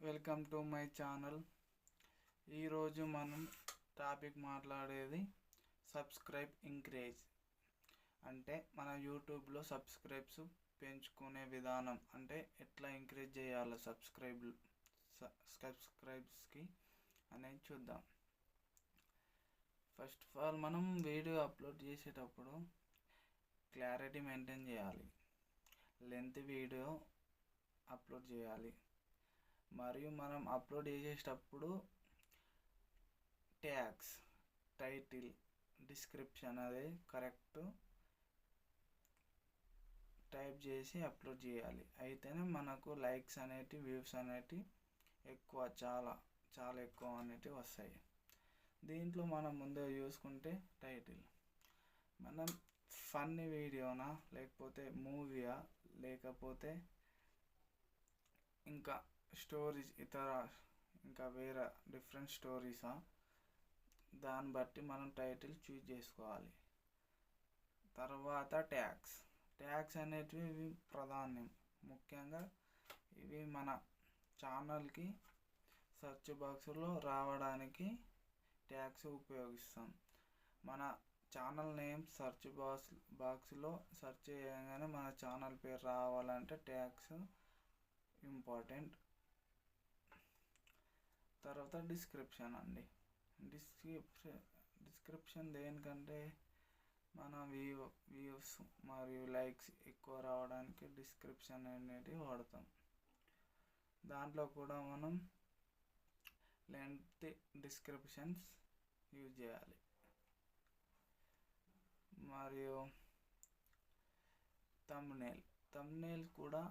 Welcome to my channel. ఈరోజు మనం topic మాట్లాడేది సబ్స్క్రైబ్ ఇంక్రీజ్ అంటే మన యూట్యూబ్లో సబ్స్క్రైబ్స్ పెంచుకునే విధానం, అంటే ఎట్లా ఇంక్రీజ్ చేయాలి సబ్స్క్రైబ్స్కి అనేది చూద్దాం. ఫస్ట్ ఆఫ్ ఆల్ మనం వీడియో అప్లోడ్ చేసేటప్పుడు క్లారిటీ మెయింటైన్ చేయాలి, లెంత్ వీడియో అప్లోడ్ చేయాలి. మరియు మనం అప్లోడ్ చేసేటప్పుడు ట్యాగ్స్, టైటిల్, డిస్క్రిప్షన్ అనేది కరెక్ట్ టైప్ చేసి అప్లోడ్ చేయాలి. అయితేనే మనకు లైక్స్ అనేటివి, వ్యూస్ అనేటివి ఎక్కువ, చాలా చాలా ఎక్కువ అనేటివి వస్తాయి. దీంట్లో మనం ముందే చూసుకుంటే టైటిల్, మనం ఫన్నీ వీడియోనా, లేకపోతే మూవీయా, లేకపోతే ఇంకా స్టోరీస్, ఇంకా వేరే డిఫరెంట్ స్టోరీసా, దాన్ని బట్టి మనం టైటిల్ చూజ్ చేసుకోవాలి. తర్వాత ట్యాగ్స్ అనేటివి ఇవి ప్రాధాన్యం. ముఖ్యంగా ఇవి మన ఛానల్కి సెర్చ్ బాక్స్లో రావడానికి ట్యాగ్స్ ఉపయోగిస్తాం. మన ఛానల్ నేమ్ సెర్చ్ బాక్స్లో సెర్చ్ చేయగానే మన ఛానల్ పేరు రావాలంటే ట్యాగ్స్ ఇంపార్టెంట్. తర్వాత డిస్క్రిప్షన్ అండి. డిస్క్రిప్షన్ దేనికంటే మన వ్యూస్ మరియు లైక్స్ ఎక్కువ రావడానికి డిస్క్రిప్షన్ అనేది వాడతాం. దాంట్లో కూడా మనం లెంత్ డిస్క్రిప్షన్స్ యూజ్ చేయాలి. మరియు థంబ్నెయిల్ కూడా